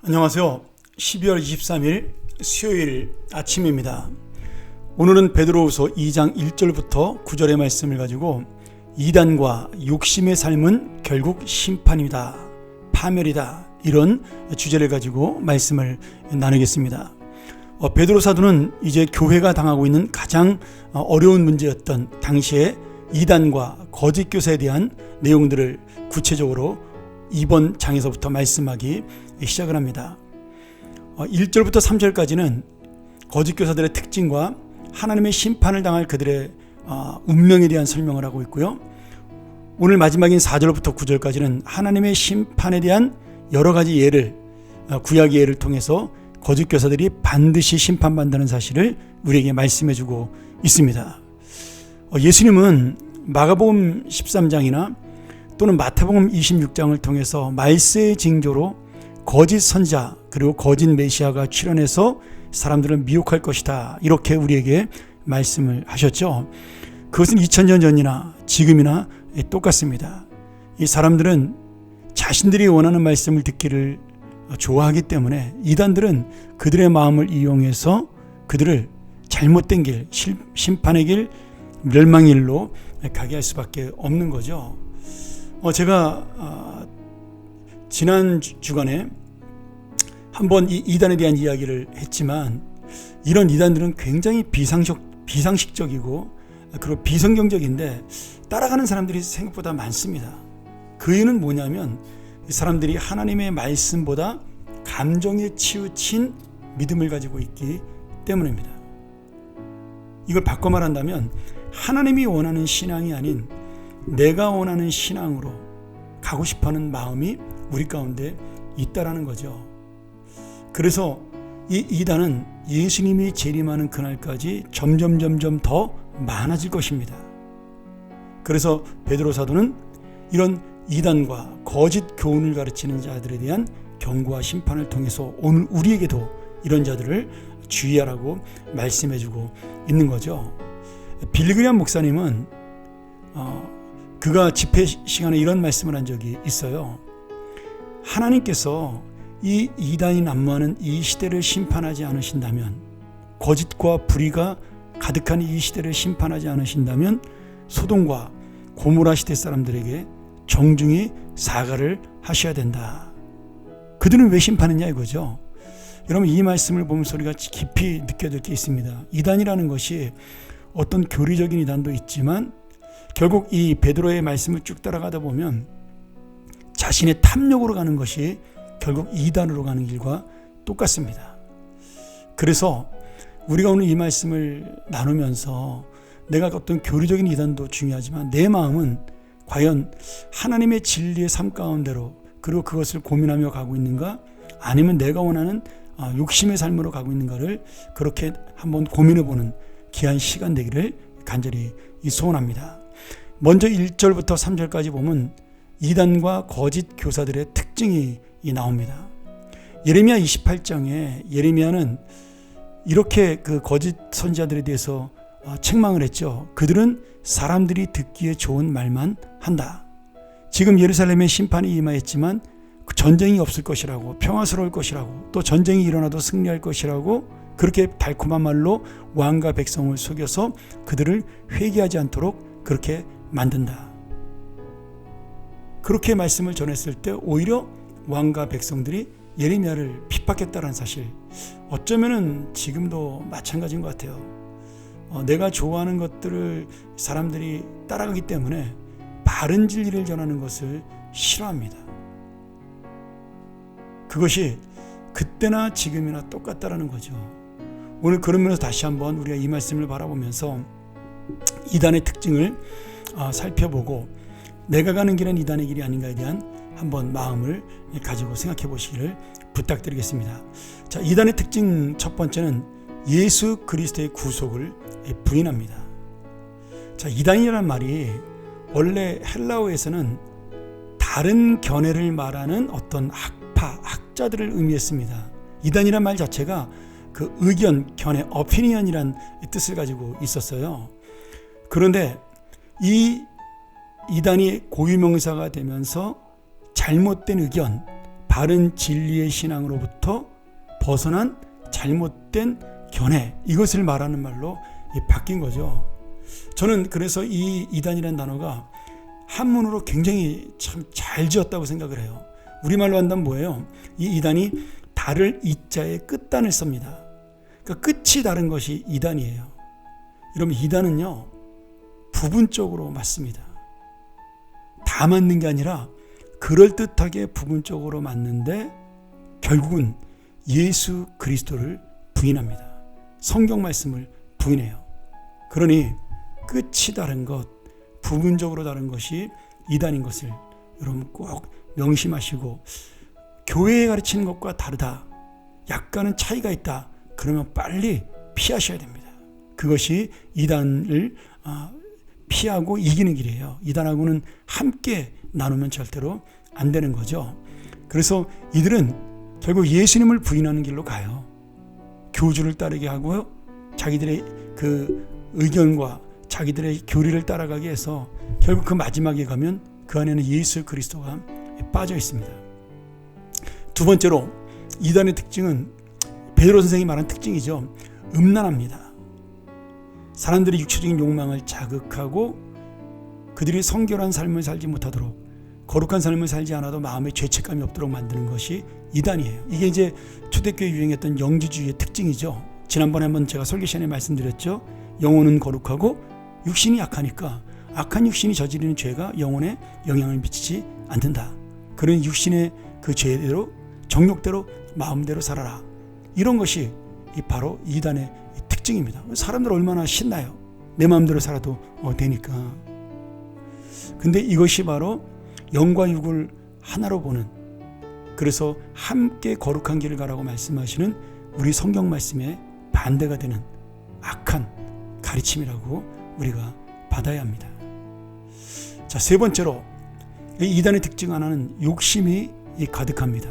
안녕하세요. 12월 23일 수요일 아침입니다. 오늘은 베드로후서 2장 1절부터 9절의 말씀을 가지고 이단과 욕심의 삶은 결국 심판이다, 파멸이다, 이런 주제를 가지고 말씀을 나누겠습니다. 베드로 사도는 이제 교회가 당하고 있는 가장 어려운 문제였던 당시의 이단과 거짓 교사에 대한 내용들을 구체적으로 이번 장에서부터 말씀하기 시작을 합니다. 1절부터 3절까지는 거짓 교사들의 특징과 하나님의 심판을 당할 그들의 운명에 대한 설명을 하고 있고요. 오늘 마지막인 4절부터 9절까지는 하나님의 심판에 대한 여러 가지 예를, 구약의 예를 통해서 거짓 교사들이 반드시 심판받는다는 사실을 우리에게 말씀해주고 있습니다. 예수님은 마가복음 13장이나 또는 마태복음 26장을 통해서 말세의 징조로 거짓 선지자 그리고 거짓 메시아가 출현해서 사람들을 미혹할 것이다, 이렇게 우리에게 말씀을 하셨죠. 그것은 2000년 전이나 지금이나 똑같습니다. 이 사람들은 자신들이 원하는 말씀을 듣기를 좋아하기 때문에 이단들은 그들의 마음을 이용해서 그들을 잘못된 길, 심판의 길, 멸망의 길로 가게 할 수밖에 없는 거죠. 제가 지난 주간에 한번 이 이단에 대한 이야기를 했지만, 이런 이단들은 굉장히 비상식적이고 그리고 비성경적인데 따라가는 사람들이 생각보다 많습니다. 그 이유는 뭐냐면 사람들이 하나님의 말씀보다 감정에 치우친 믿음을 가지고 있기 때문입니다. 이걸 바꿔 말한다면 하나님이 원하는 신앙이 아닌 내가 원하는 신앙으로 가고 싶어하는 마음이 우리 가운데 있다라는 거죠. 그래서 이 이단은 예수님이 재림하는 그날까지 점점 더 많아질 것입니다. 그래서 베드로 사도는 이런 이단과 거짓 교훈을 가르치는 자들에 대한 경고와 심판을 통해서 오늘 우리에게도 이런 자들을 주의하라고 말씀해주고 있는 거죠. 빌리그리암 목사님은 그가 집회 시간에 이런 말씀을 한 적이 있어요. 하나님께서 이 이단이 난무하는 이 시대를 심판하지 않으신다면, 거짓과 불의가 가득한 이 시대를 심판하지 않으신다면 소돔과 고모라 시대 사람들에게 정중히 사과를 하셔야 된다. 그들은 왜 심판했냐 이거죠. 여러분, 이 말씀을 보면 우리가 깊이 느껴질 게 있습니다. 이단이라는 것이 어떤 교리적인 이단도 있지만 결국 이 베드로의 말씀을 쭉 따라가다 보면 자신의 탐욕으로 가는 것이 결국 이단으로 가는 길과 똑같습니다. 그래서 우리가 오늘 이 말씀을 나누면서 내가 어떤 교리적인 이단도 중요하지만 내 마음은 과연 하나님의 진리의 삶 가운데로, 그리고 그것을 고민하며 가고 있는가, 아니면 내가 원하는 욕심의 삶으로 가고 있는가를 그렇게 한번 고민해보는 귀한 시간 되기를 간절히 소원합니다. 먼저 1절부터 3절까지 보면 이단과 거짓 교사들의 특징이 나옵니다. 예레미야 28장에 예레미야는 이렇게 그 거짓 선지자들에 대해서 책망을 했죠. 그들은 사람들이 듣기에 좋은 말만 한다. 지금 예루살렘에 심판이 임하였지만 전쟁이 없을 것이라고, 평화스러울 것이라고, 또 전쟁이 일어나도 승리할 것이라고 그렇게 달콤한 말로 왕과 백성을 속여서 그들을 회개하지 않도록 그렇게 만든다. 그렇게 말씀을 전했을 때 오히려 왕과 백성들이 예레미야를 핍박했다는 사실, 어쩌면은 지금도 마찬가지인 것 같아요. 내가 좋아하는 것들을 사람들이 따라가기 때문에 바른 진리를 전하는 것을 싫어합니다. 그것이 그때나 지금이나 똑같다라는 거죠. 오늘 그런 면에서 다시 한번 우리가 이 말씀을 바라보면서 이단의 특징을 살펴보고 내가 가는 길은 이단의 길이 아닌가에 대한 한번 마음을 가지고 생각해 보시기를 부탁드리겠습니다. 자, 이단의 특징 첫 번째는 예수 그리스도의 구속을 부인합니다. 자, 이단이라는 말이 원래 헬라어에서는 다른 견해를 말하는 어떤 학자들을 의미했습니다. 이단이라는 말 자체가 그 의견, 견해, opinion이란 뜻을 가지고 있었어요. 그런데 이 이단이 고유명사가 되면서 잘못된 의견, 바른 진리의 신앙으로부터 벗어난 잘못된 견해, 이것을 말하는 말로 바뀐 거죠. 저는 그래서 이 이단이라는 단어가 한문으로 굉장히 참 잘 지었다고 생각을 해요. 우리말로 한다면 뭐예요? 이 이단이 달을 이자에 끝단을 씁니다. 그러니까 끝이 다른 것이 이단이에요. 여러분, 이단은요 부분적으로 맞습니다. 다 맞는 게 아니라 그럴듯하게 부분적으로 맞는데 결국은 예수 그리스도를 부인합니다. 성경 말씀을 부인해요. 그러니 끝이 다른 것, 부분적으로 다른 것이 이단인 것을 여러분 꼭 명심하시고, 교회에 가르치는 것과 다르다, 약간은 차이가 있다, 그러면 빨리 피하셔야 됩니다. 그것이 이단을 피하고 이기는 길이에요. 이단하고는 함께 나누면 절대로 안 되는 거죠. 그래서 이들은 결국 예수님을 부인하는 길로 가요. 교주를 따르게 하고요, 자기들의 그 의견과 자기들의 교리를 따라가게 해서 결국 그 마지막에 가면 그 안에는 예수 그리스도가 빠져 있습니다. 두 번째로 이단의 특징은 베드로 선생이 말한 특징이죠. 음란합니다. 사람들이 육체적인 욕망을 자극하고 그들이 성결한 삶을 살지 못하도록, 거룩한 삶을 살지 않아도 마음에 죄책감이 없도록 만드는 것이 이단이에요. 이게 이제 초대교회에 유행했던 영지주의의 특징이죠. 지난번에 한번 제가 설교 시간에 말씀드렸죠. 영혼은 거룩하고 육신이 약하니까 악한 육신이 저지르는 죄가 영혼에 영향을 미치지 않는다. 그런 육신의 그 죄대로, 정욕대로, 마음대로 살아라. 이런 것이 바로 이단의 특징입니다. 사람들 얼마나 신나요. 내 마음대로 살아도 되니까. 근데 이것이 바로 영과 육을 하나로 보는, 그래서 함께 거룩한 길을 가라고 말씀하시는 우리 성경 말씀에 반대가 되는 악한 가르침이라고 우리가 받아야 합니다. 자, 세 번째로 이단의 특징 하나는 욕심이 가득합니다.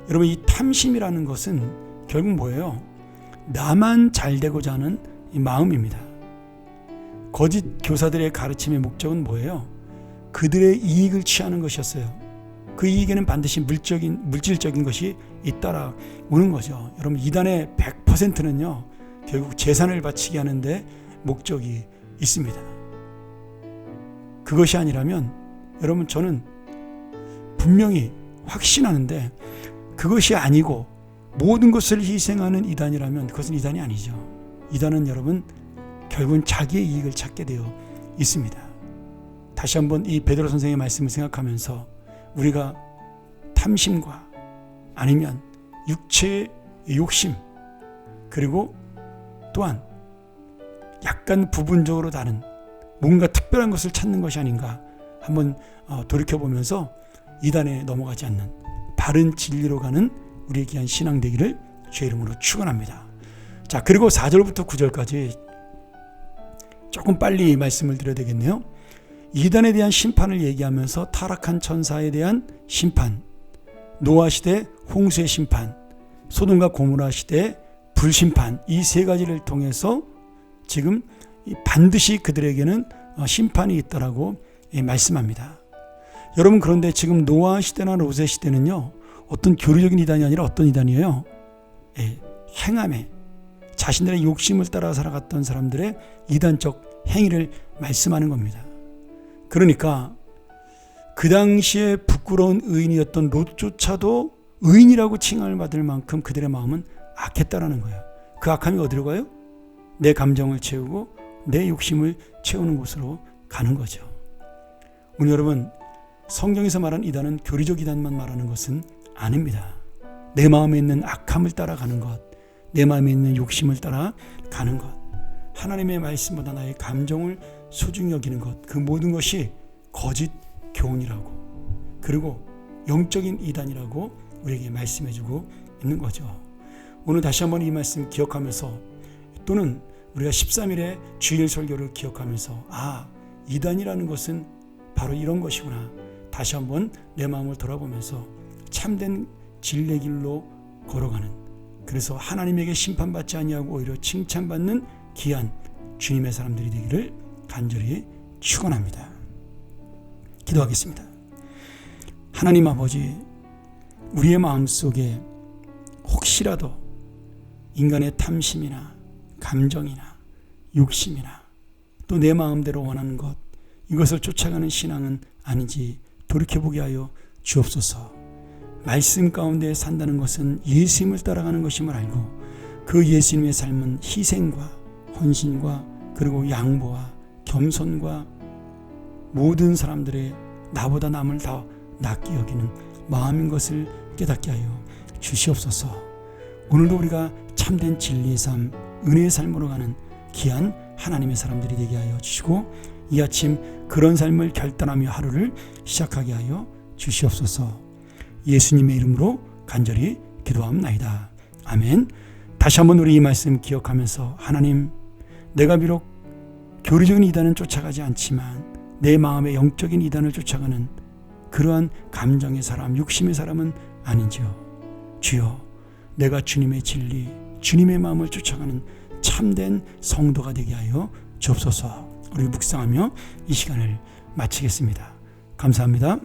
여러분, 이 탐심이라는 것은 결국 뭐예요? 나만 잘 되고자 하는 이 마음입니다. 거짓 교사들의 가르침의 목적은 뭐예요? 그들의 이익을 취하는 것이었어요. 그 이익에는 반드시 물질적인 것이 따라오는 거죠. 여러분, 이단의 100%는요 결국 재산을 바치게 하는데 목적이 있습니다. 그것이 아니라면 여러분, 저는 분명히 확신하는데 그것이 아니고 모든 것을 희생하는 이단이라면 그것은 이단이 아니죠. 이단은 여러분 결국은 자기의 이익을 찾게 되어 있습니다. 다시 한번 이 베드로 선생의 말씀을 생각하면서 우리가 탐심과 아니면 육체의 욕심, 그리고 또한 약간 부분적으로 다른 뭔가 특별한 것을 찾는 것이 아닌가 한번 돌이켜보면서 이단에 넘어가지 않는 바른 진리로 가는 우리의 귀한 신앙 되기를 주의 이름으로 축원합니다. 자, 그리고 4절부터 9절까지 조금 빨리 말씀을 드려야 되겠네요. 이단에 대한 심판을 얘기하면서 타락한 천사에 대한 심판, 노아 시대 홍수의 심판, 소돔과 고모라 시대 불심판, 이 세 가지를 통해서 지금 반드시 그들에게는 심판이 있다라고 말씀합니다. 여러분, 그런데 지금 노아 시대나 롯의 시대는요 어떤 교리적인 이단이 아니라 어떤 이단이에요? 행함에 자신들의 욕심을 따라 살아갔던 사람들의 이단적 행위를 말씀하는 겁니다. 그러니까 그 당시에 부끄러운 의인이었던 롯조차도 의인이라고 칭함을 받을 만큼 그들의 마음은 악했다라는 거예요. 그 악함이 어디로 가요? 내 감정을 채우고 내 욕심을 채우는 곳으로 가는 거죠. 오늘 여러분, 성경에서 말한 이단은 교리적 이단만 말하는 것은 아닙니다. 내 마음에 있는 악함을 따라가는 것, 내 마음에 있는 욕심을 따라가는 것, 하나님의 말씀보다 나의 감정을 소중히 여기는 것, 그 모든 것이 거짓 교훈이라고, 그리고 영적인 이단이라고 우리에게 말씀해주고 있는 거죠. 오늘 다시 한번 이 말씀 기억하면서, 또는 우리가 13일의 주일 설교를 기억하면서, 이단이라는 것은 바로 이런 것이구나, 다시 한번 내 마음을 돌아보면서 참된 진리의 길로 걸어가는, 그래서 하나님에게 심판받지 아니하고 오히려 칭찬받는 귀한 주님의 사람들이 되기를 간절히 축원합니다. 기도하겠습니다. 하나님 아버지, 우리의 마음속에 혹시라도 인간의 탐심이나 감정이나 욕심이나 또 내 마음대로 원하는 것, 이것을 쫓아가는 신앙은 아닌지 돌이켜보게 하여 주옵소서. 말씀 가운데 산다는 것은 예수님을 따라가는 것임을 알고 그 예수님의 삶은 희생과 헌신과 그리고 양보와 겸손과 모든 사람들의 나보다 남을 더 낫게 여기는 마음인 것을 깨닫게 하여 주시옵소서. 오늘도 우리가 참된 진리의 삶, 은혜의 삶으로 가는 귀한 하나님의 사람들이 되게 하여 주시고 이 아침 그런 삶을 결단하며 하루를 시작하게 하여 주시옵소서. 예수님의 이름으로 간절히 기도합나이다. 아멘. 다시 한번 우리 이 말씀 기억하면서 하나님, 내가 비록 교리적인 이단은 쫓아가지 않지만 내 마음의 영적인 이단을 쫓아가는 그러한 감정의 사람, 육심의 사람은 아닌지요. 주여, 내가 주님의 진리, 주님의 마음을 쫓아가는 참된 성도가 되게 하여 주옵소서. 우리 묵상하며 이 시간을 마치겠습니다. 감사합니다.